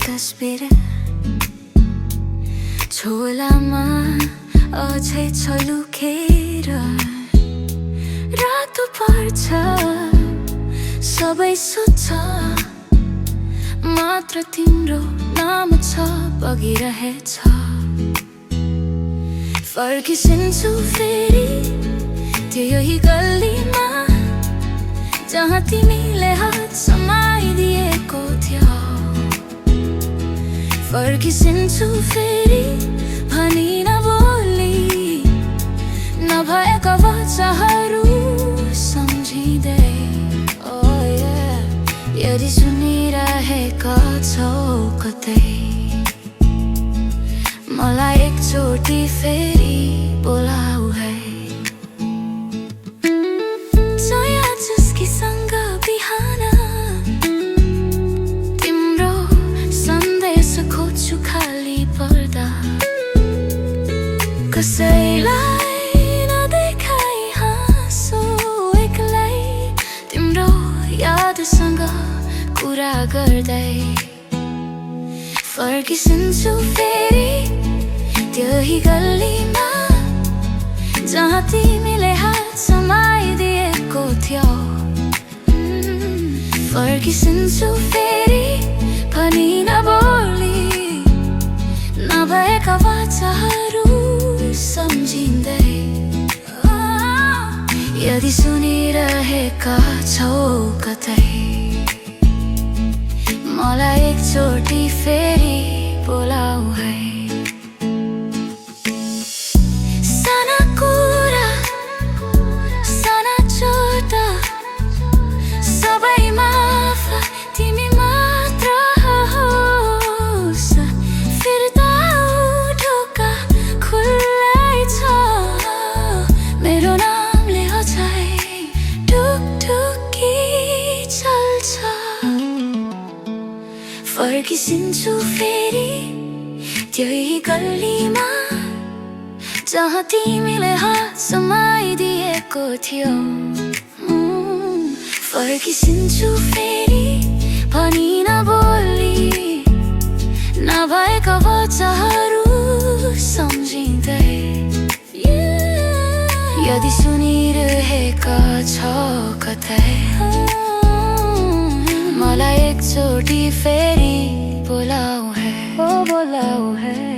तस्बिर झोलामा अझै छ लुकेर रातो पर्छ सबै सुत्छ मात्र तिम्रो नाम छ बगिरहेछ फर्किसिन्छु फेरि त्यो यही गल्लीमा जहाँ तिमीले हात समाइदिएको थियो फर्किसिन्छु फेरि भनी नबोली नभएका वचनहरू सम्झिँदै यदि सुनिरहेका छौ कतै मलाई एकचोटि फेरि बोलाऊ है सोया चुस्कीसँग बिहान तिम्रो सन्देश खोज्छु खाली पर्दा कसैलाई नदेखाई हाँसो एक्लै तिम्रो यादसँग कुरा गर्दै फर्किसिन्छु फेरि त्यही गल्लीमा जहाँ तिमीले हात समाइदिएको थियो फर्किसिन्छु फेरि भनी नबोली नभएका वचनहरू सम्झिँदै यदि सुनिरहेका छौ कतै मलाई एकचोटि फेरि बोलाऊ है साना कुरा साना चोट सबै माफ तिमी मात्र होस् फिर्ता ढोका खुल्लै छ मेरो नामले अझै ढुकढुकी चल्छ फर्किसिन्छु फेरि त्यही गल्लीमा जहाँ तिमीले हात समाइदिएको थियो फर्किसिन्छु फेरि भनी नबोली नभएका वचनहरू सम्झिँदै यदि सुनिरहेका छौ कतै मलाई एकचोटि फेरि बोलाऊ है, ओ बोलाऊ है।